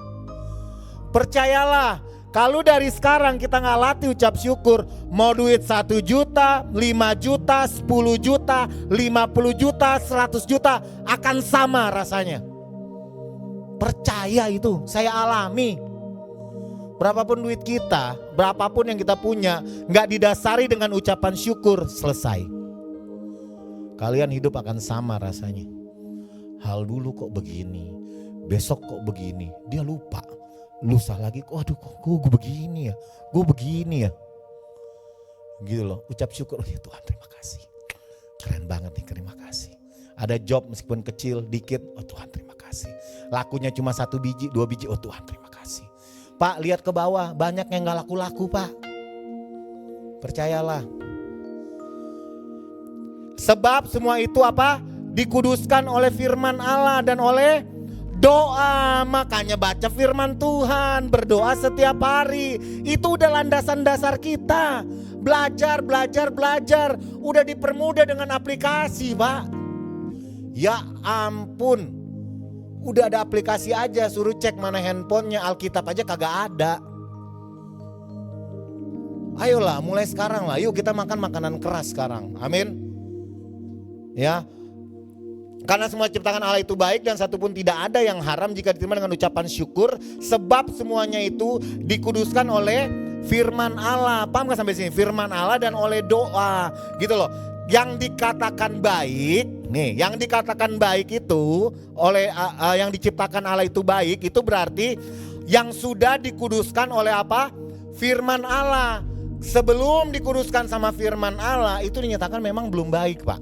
Percayalah, kalau dari sekarang kita nggak latih ucap syukur, mau duit 1 juta, 5 juta, 10 juta, 50 juta, 100 juta akan sama rasanya. Percaya itu, saya alami. Berapapun duit kita, berapapun yang kita punya, nggak didasari dengan ucapan syukur, selesai. Kalian hidup akan sama rasanya. Hal dulu kok begini, besok kok begini, dia lupa. Lusa lagi, aduh kok gue begini ya, gitu loh. Ucap syukur, oh ya Tuhan terima kasih, keren banget nih, terima kasih. Ada job meskipun kecil, dikit, oh Tuhan terima kasih. Lakunya cuma 1 biji, 2 biji, oh Tuhan terima kasih. Pak lihat ke bawah, banyak yang gak laku-laku Pak. Percayalah. Sebab semua itu apa? Dikuduskan oleh firman Allah dan oleh doa. Makanya baca firman Tuhan, berdoa setiap hari. Itu udah landasan dasar kita. Belajar. Udah dipermudah dengan aplikasi, Pak. Ya ampun. Udah ada aplikasi aja, suruh cek mana handphonenya, Alkitab aja kagak ada. Ayolah mulai sekarang lah, yuk kita makan makanan keras sekarang. Amin. Ya. Karena semua ciptakan Allah itu baik dan satu pun tidak ada yang haram jika diterima dengan ucapan syukur. Sebab semuanya itu dikuduskan oleh firman Allah. Paham gak sampai sini? Firman Allah dan oleh doa. Gitu loh. Yang dikatakan baik, nih yang dikatakan baik itu oleh yang diciptakan Allah itu baik. Itu berarti yang sudah dikuduskan oleh apa? Firman Allah. Sebelum dikuduskan sama firman Allah itu dinyatakan memang belum baik, Pak.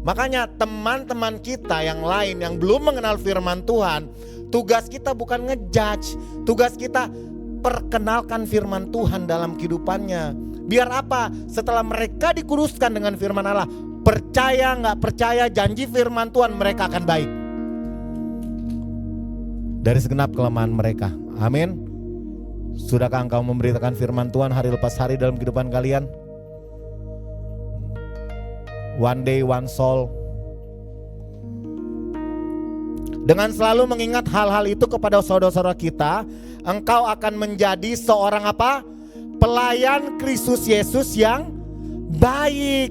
Makanya teman-teman kita yang lain yang belum mengenal firman Tuhan, tugas kita bukan ngejudge, tugas kita perkenalkan firman Tuhan dalam kehidupannya. Biar apa? Setelah mereka dikuduskan dengan firman Allah, percaya nggak percaya janji firman Tuhan, mereka akan baik dari segenap kelemahan mereka. Amin. Sudahkah engkau memberitakan firman Tuhan hari lepas hari dalam kehidupan kalian? One day, one soul. Dengan selalu mengingat hal-hal itu kepada saudara-saudara kita, engkau akan menjadi seorang apa? Pelayan Kristus Yesus yang baik,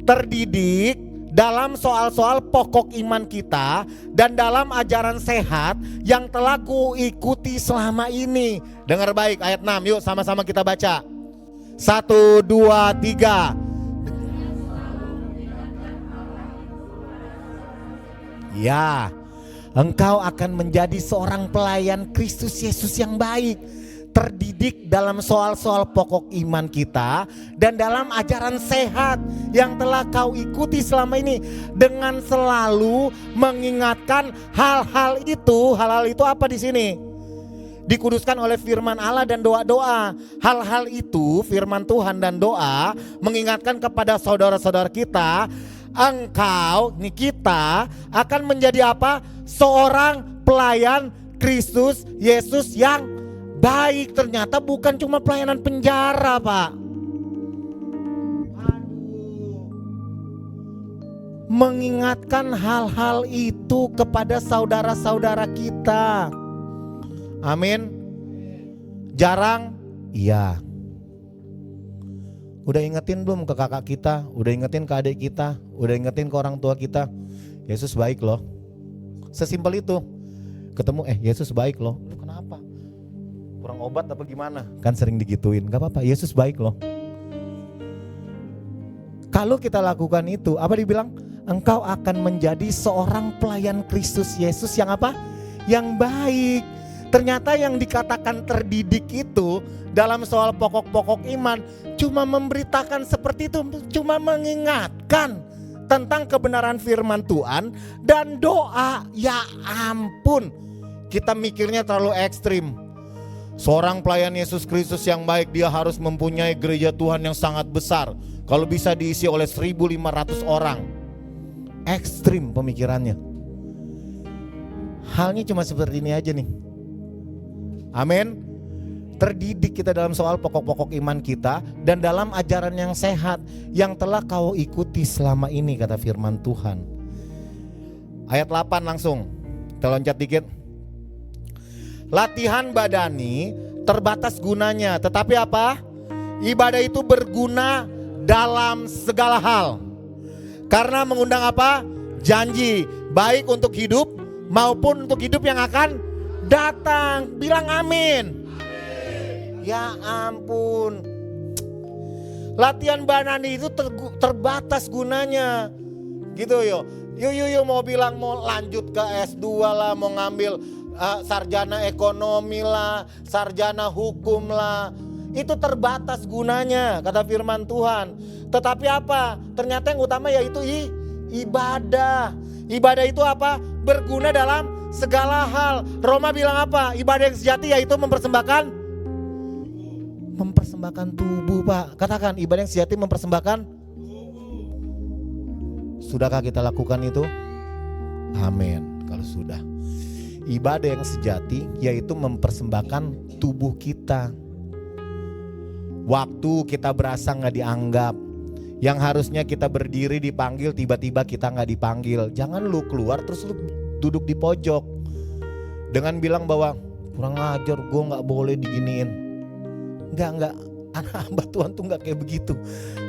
terdidik dalam soal-soal pokok iman kita dan dalam ajaran sehat yang telah kuikuti selama ini. Dengar baik ayat 6, yuk sama-sama kita baca. 1, 2, 3. Ya, engkau akan menjadi seorang pelayan Kristus Yesus yang baik, terdidik dalam soal-soal pokok iman kita dan dalam ajaran sehat yang telah kau ikuti selama ini, dengan selalu mengingatkan hal-hal itu. Hal-hal itu apa di sini? Dikuduskan oleh firman Allah dan doa-doa. Hal-hal itu firman Tuhan dan doa mengingatkan kepada saudara-saudara kita, engkau, nih kita akan menjadi apa? Seorang pelayan Kristus Yesus yang baik. Ternyata bukan cuma pelayanan penjara, Pak. Mengingatkan hal-hal itu kepada saudara-saudara kita. Amin. Jarang? Iya. Udah ingetin belum ke kakak kita? Udah ingetin ke adik kita? Udah ingetin ke orang tua kita? Yesus baik loh. Sesimpel itu. Ketemu Yesus baik loh. Lu kenapa? Kurang obat apa gimana? Kan sering digituin. Gak apa-apa, Yesus baik loh. Kalau kita lakukan itu, apa dibilang? Engkau akan menjadi seorang pelayan Kristus Yesus yang apa? Yang baik. Ternyata yang dikatakan terdidik itu dalam soal pokok-pokok iman cuma memberitakan seperti itu, cuma mengingatkan tentang kebenaran firman Tuhan dan doa. Ya ampun, kita mikirnya terlalu ekstrim. Seorang pelayan Yesus Kristus yang baik, dia harus mempunyai gereja Tuhan yang sangat besar. Kalau bisa diisi oleh 1.500 orang. Ekstrim pemikirannya. Halnya cuma seperti ini aja nih. Amin. Terdidik kita dalam soal pokok-pokok iman kita dan dalam ajaran yang sehat yang telah kau ikuti selama ini, kata firman Tuhan. Ayat 8 langsung. Kita loncat dikit. Latihan badani terbatas gunanya, tetapi apa? Ibadah itu berguna dalam segala hal. Karena mengundang apa? Janji, baik untuk hidup maupun untuk hidup yang akan datang. Bilang amin. Ya ampun. Latihan badani itu terbatas gunanya. Gitu yo. Yuk mau bilang mau lanjut ke S2 lah, mau ngambil sarjana ekonomi lah, sarjana hukum lah. Itu terbatas gunanya, kata firman Tuhan. Tetapi apa? Ternyata yang utama yaitu ibadah. Ibadah itu apa? Berguna dalam segala hal. Roma bilang apa? Ibadah yang sejati yaitu mempersembahkan Mempersembahkan tubuh, Pak. Katakan, ibadah yang sejati mempersembahkan. Sudahkah kita lakukan itu? Amin. Kalau sudah, ibadah yang sejati yaitu mempersembahkan tubuh kita. Waktu kita berasa gak dianggap, yang harusnya kita berdiri dipanggil, tiba-tiba kita gak dipanggil. Jangan lu keluar terus lu duduk di pojok dengan bilang bahwa kurang ajar, gue gak boleh diginiin. Enggak, anak hamba Tuhan tuh gak kayak begitu.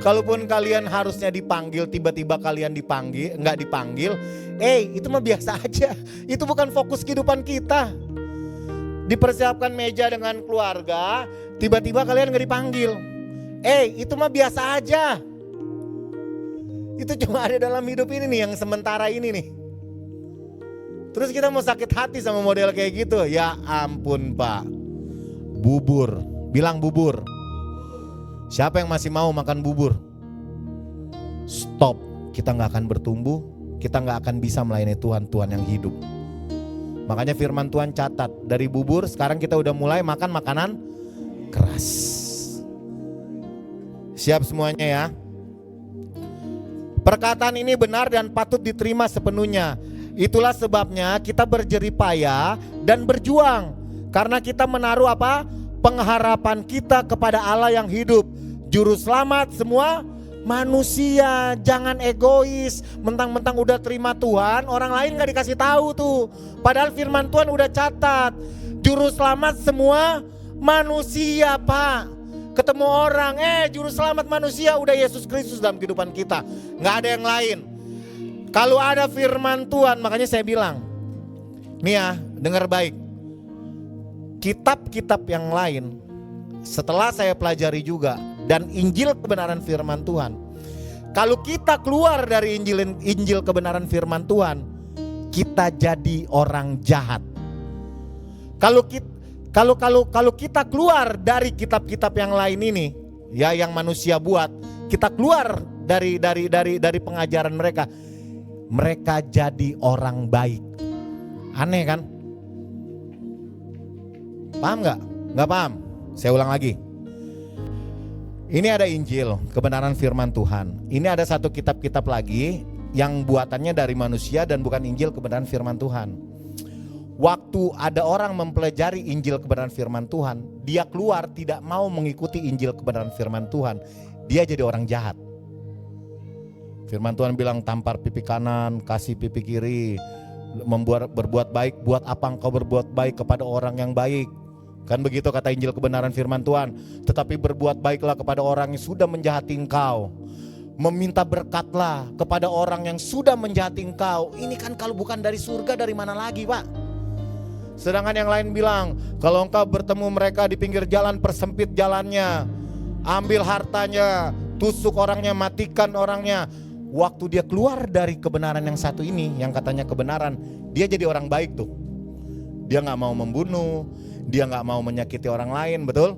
Kalaupun kalian harusnya dipanggil, tiba-tiba kalian gak dipanggil, itu mah biasa aja. Itu bukan fokus kehidupan kita. Dipersiapkan meja dengan keluarga, tiba-tiba kalian gak dipanggil, itu mah biasa aja. Itu cuma ada dalam hidup ini nih, yang sementara ini nih. Terus kita mau sakit hati sama model kayak gitu? Ya ampun, Pak. Bubur, bilang bubur. Siapa yang masih mau makan bubur? Stop, kita gak akan bertumbuh, kita gak akan bisa melayani Tuhan yang hidup. Makanya firman Tuhan catat, dari bubur sekarang kita udah mulai makan makanan keras. Siap semuanya ya? Perkataan ini benar dan patut diterima sepenuhnya. Itulah sebabnya kita berjeripaya dan berjuang. Karena kita menaruh apa? Pengharapan kita kepada Allah yang hidup, Juru Selamat semua manusia. Jangan egois, mentang-mentang udah terima Tuhan, orang lain gak dikasih tahu tuh. Padahal firman Tuhan udah catat, Juru Selamat semua manusia, Pak. Ketemu orang, Juru Selamat manusia, udah Yesus Kristus dalam kehidupan kita. Gak ada yang lain. Kalau ada firman Tuhan, makanya saya bilang, nih ya, dengar baik. Kitab-kitab yang lain, setelah saya pelajari juga, dan Injil kebenaran firman Tuhan. Kalau kita keluar dari Injil kebenaran firman Tuhan, kita jadi orang jahat. Kalau kita keluar dari kitab-kitab yang lain ini, ya yang manusia buat, kita keluar dari pengajaran mereka jadi orang baik. Aneh kan? Paham gak? Gak paham? Saya ulang lagi. Ini ada Injil, kebenaran firman Tuhan. Ini ada satu kitab-kitab lagi yang buatannya dari manusia dan bukan Injil kebenaran firman Tuhan. Waktu ada orang mempelajari Injil kebenaran firman Tuhan, dia keluar tidak mau mengikuti Injil kebenaran firman Tuhan, dia jadi orang jahat. Firman Tuhan bilang, tampar pipi kanan, kasih pipi kiri, berbuat baik. Buat apa engkau berbuat baik kepada orang yang baik? Kan begitu kata Injil kebenaran firman Tuhan. Tetapi berbuat baiklah kepada orang yang sudah menjahati engkau. Meminta berkatlah kepada orang yang sudah menjahati engkau. Ini kan kalau bukan dari surga, dari mana lagi, Pak? Sedangkan yang lain bilang, kalau engkau bertemu mereka di pinggir jalan, persempit jalannya, ambil hartanya, tusuk orangnya, matikan orangnya. Waktu dia keluar dari kebenaran yang satu ini, yang katanya kebenaran, dia jadi orang baik tuh. Dia gak mau membunuh, dia gak mau menyakiti orang lain, betul?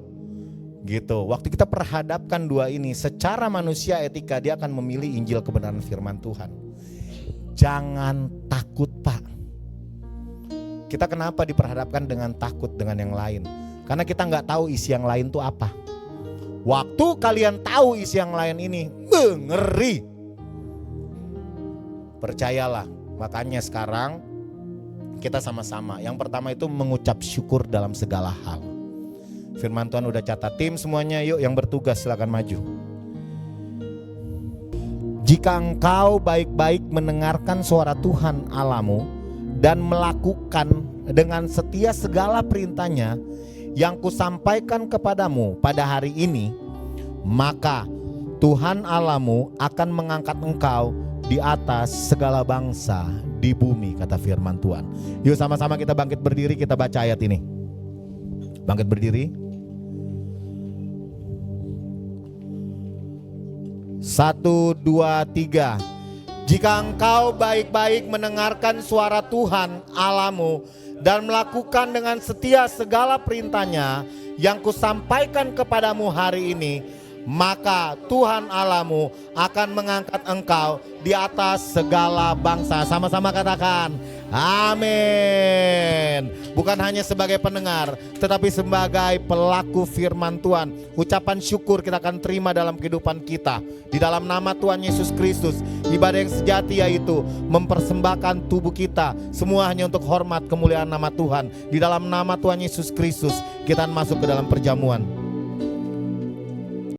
Gitu. Waktu kita perhadapkan dua ini, secara manusia etika dia akan memilih Injil kebenaran firman Tuhan. Jangan takut, Pak. Kita kenapa diperhadapkan dengan takut dengan yang lain? Karena kita gak tahu isi yang lain tuh apa. Waktu kalian tahu isi yang lain ini, ngeri. Percayalah, makanya sekarang kita sama-sama. Yang pertama itu mengucap syukur dalam segala hal. Firman Tuhan udah catat, tim semuanya yuk yang bertugas silakan maju. Jika engkau baik-baik mendengarkan suara Tuhan Allahmu dan melakukan dengan setia segala perintahnya yang kusampaikan kepadamu pada hari ini, maka Tuhan Allahmu akan mengangkat engkau di atas segala bangsa di bumi, kata firman Tuhan. Yuk sama-sama kita bangkit berdiri, kita baca ayat ini. Bangkit berdiri. 1, 2, 3. Jika engkau baik-baik mendengarkan suara Tuhan Allahmu dan melakukan dengan setia segala perintahnya yang kusampaikan kepadamu hari ini, maka Tuhan Allahmu akan mengangkat engkau di atas segala bangsa. Sama-sama katakan amin. bukan hanya sebagai pendengar, tetapi sebagai pelaku firman Tuhan. Ucapan syukur kita akan terima dalam kehidupan kita. Di dalam nama Tuhan Yesus Kristus, ibadah yang sejati yaitu mempersembahkan tubuh kita semua hanya untuk hormat kemuliaan nama Tuhan. Di dalam nama Tuhan Yesus Kristus, kita masuk ke dalam perjamuan.